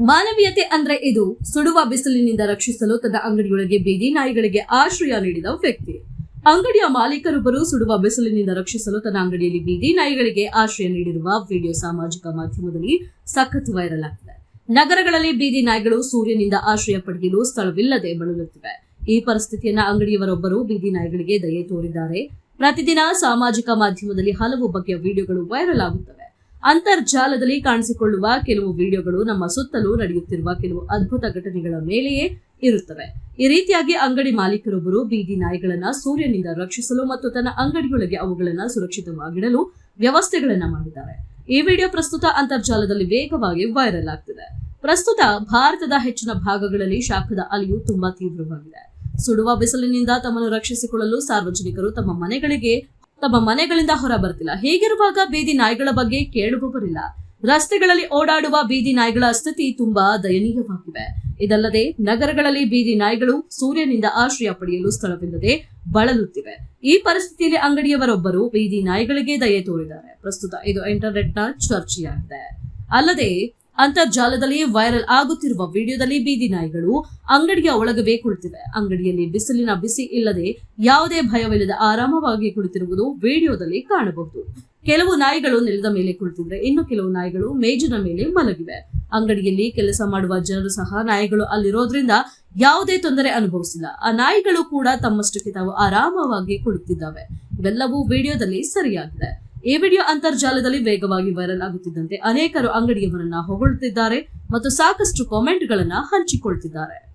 ಮಾನವೀಯತೆ ಅಂದ್ರೆ ಇದು. ಸುಡುವ ಬಿಸಿಲಿನಿಂದ ರಕ್ಷಿಸಲು ತನ್ನ ಅಂಗಡಿಯೊಳಗೆ ಬೀದಿ ನಾಯಿಗಳಿಗೆ ಆಶ್ರಯ ನೀಡಿದ ವ್ಯಕ್ತಿ. ಅಂಗಡಿಯ ಮಾಲೀಕರೊಬ್ಬರು ಸುಡುವ ಬಿಸಿಲಿನಿಂದ ರಕ್ಷಿಸಲು ತನ್ನ ಅಂಗಡಿಯಲ್ಲಿ ಬೀದಿ ನಾಯಿಗಳಿಗೆ ಆಶ್ರಯ ನೀಡಿರುವ ವಿಡಿಯೋ ಸಾಮಾಜಿಕ ಮಾಧ್ಯಮದಲ್ಲಿ ಸಖತ್ ವೈರಲ್ ಆಗಿದೆ. ನಗರಗಳಲ್ಲಿ ಬೀದಿ ನಾಯಿಗಳು ಸೂರ್ಯನಿಂದ ಆಶ್ರಯ ಪಡೆಯಲು ಸ್ಥಳವಿಲ್ಲದೆ ಬಳಲುತ್ತಿವೆ. ಈ ಪರಿಸ್ಥಿತಿಯನ್ನ ಅಂಗಡಿಯವರೊಬ್ಬರು ಬೀದಿ ನಾಯಿಗಳಿಗೆ ದಯೆ ತೋರಿದ್ದಾರೆ. ಪ್ರತಿದಿನ ಸಾಮಾಜಿಕ ಮಾಧ್ಯಮದಲ್ಲಿ ಹಲವು ಬಗೆಯ ವಿಡಿಯೋಗಳು ವೈರಲ್ ಆಗುತ್ತವೆ. ಅಂತರ್ಜಾಲದಲ್ಲಿ ಕಾಣಿಸಿಕೊಳ್ಳುವ ಕೆಲವು ವಿಡಿಯೋಗಳು ನಮ್ಮ ಸುತ್ತಲೂ ನಡೆಯುತ್ತಿರುವ ಕೆಲವು ಅದ್ಭುತ ಘಟನೆಗಳ ಮೇಲೆಯೇ ಇರುತ್ತವೆ. ಈ ರೀತಿಯಾಗಿ ಅಂಗಡಿ ಮಾಲೀಕರೊಬ್ಬರು ಬೀದಿ ನಾಯಿಗಳನ್ನ ಸೂರ್ಯನಿಂದ ರಕ್ಷಿಸಲು ಮತ್ತು ತನ್ನ ಅಂಗಡಿಯೊಳಗೆ ಅವುಗಳನ್ನ ಸುರಕ್ಷಿತವಾಗಿಡಲು ವ್ಯವಸ್ಥೆಗಳನ್ನ ಮಾಡಿದ್ದಾರೆ. ಈ ವಿಡಿಯೋ ಪ್ರಸ್ತುತ ಅಂತರ್ಜಾಲದಲ್ಲಿ ವೇಗವಾಗಿ ವೈರಲ್ ಆಗ್ತಿದೆ. ಪ್ರಸ್ತುತ ಭಾರತದ ಹೆಚ್ಚಿನ ಭಾಗಗಳಲ್ಲಿ ಶಾಖದ ಅಲೆಯು ತುಂಬಾ ತೀವ್ರವಾಗಿದೆ. ಸುಡುವ ಬಿಸಿಲಿನಿಂದ ತಮ್ಮನ್ನು ರಕ್ಷಿಸಿಕೊಳ್ಳಲು ಸಾರ್ವಜನಿಕರು ತಮ್ಮ ಮನೆಗಳಿಂದ ಹೊರ ಬರ್ತಿಲ್ಲ. ಹೀಗಿರುವಾಗ ಬೀದಿ ನಾಯಿಗಳ ಬಗ್ಗೆ ಕೇಳುವವರಿಲ್ಲ. ರಸ್ತೆಗಳಲ್ಲಿ ಓಡಾಡುವ ಬೀದಿ ನಾಯಿಗಳ ಸ್ಥಿತಿ ತುಂಬಾ ದಯನೀಯವಾಗಿವೆ. ಇದಲ್ಲದೆ ನಗರಗಳಲ್ಲಿ ಬೀದಿ ನಾಯಿಗಳು ಸೂರ್ಯನಿಂದ ಆಶ್ರಯ ಪಡೆಯಲು ಸ್ಥಳವಿಲ್ಲದೆ ಬಳಲುತ್ತಿವೆ. ಈ ಪರಿಸ್ಥಿತಿಯಲ್ಲಿ ಅಂಗಡಿಯವರೊಬ್ಬರು ಬೀದಿ ನಾಯಿಗಳಿಗೆ ದಯೆ ತೋರಿದ್ದಾರೆ. ಪ್ರಸ್ತುತ ಇದು ಇಂಟರ್ನೆಟ್ನ ಚರ್ಚೆಯಾಗಿದೆ. ಅಲ್ಲದೆ ಅಂತರ್ಜಾಲದಲ್ಲಿ ವೈರಲ್ ಆಗುತ್ತಿರುವ ವಿಡಿಯೋದಲ್ಲಿ ಬೀದಿ ನಾಯಿಗಳು ಅಂಗಡಿಯ ಒಳಗವೇ ಕುಳಿತಿವೆ. ಅಂಗಡಿಯಲ್ಲಿ ಬಿಸಿಲಿನ ಬಿಸಿ ಇಲ್ಲದೆ ಯಾವುದೇ ಭಯವಿಲ್ಲದೆ ಆರಾಮವಾಗಿ ಕುಳಿತಿರುವುದು ವಿಡಿಯೋದಲ್ಲಿ ಕಾಣಬಹುದು. ಕೆಲವು ನಾಯಿಗಳು ನೆಲದ ಮೇಲೆ ಕುಳಿತಿದ್ರೆ, ಇನ್ನು ಕೆಲವು ನಾಯಿಗಳು ಮೇಜಿನ ಮೇಲೆ ಮಲಗಿವೆ. ಅಂಗಡಿಯಲ್ಲಿ ಕೆಲಸ ಮಾಡುವ ಜನರು ಸಹ ನಾಯಿಗಳು ಅಲ್ಲಿರೋದ್ರಿಂದ ಯಾವುದೇ ತೊಂದರೆ ಅನುಭವಿಸಿಲ್ಲ. ಆ ನಾಯಿಗಳು ಕೂಡ ತಮ್ಮಷ್ಟಕ್ಕೆ ತಾವು ಆರಾಮವಾಗಿ ಕುಳಿತಿದ್ದಾವೆ. ಇವೆಲ್ಲವೂ ವಿಡಿಯೋದಲ್ಲಿ ಸರಿಯಾಗಿದೆ. ಈ ವಿಡಿಯೋ ಅಂತರ್ಜಾಲದಲ್ಲಿ ವೇಗವಾಗಿ ವೈರಲ್ ಆಗುತ್ತಿದ್ದಂತೆ ಅನೇಕರು ಅಂಗಡಿಯವರನ್ನ ಹೊಗಳುತ್ತಿದ್ದಾರೆ ಮತ್ತು ಸಾಕಷ್ಟು ಕಾಮೆಂಟ್ಗಳನ್ನ ಹಂಚಿಕೊಳ್ತಿದ್ದಾರೆ.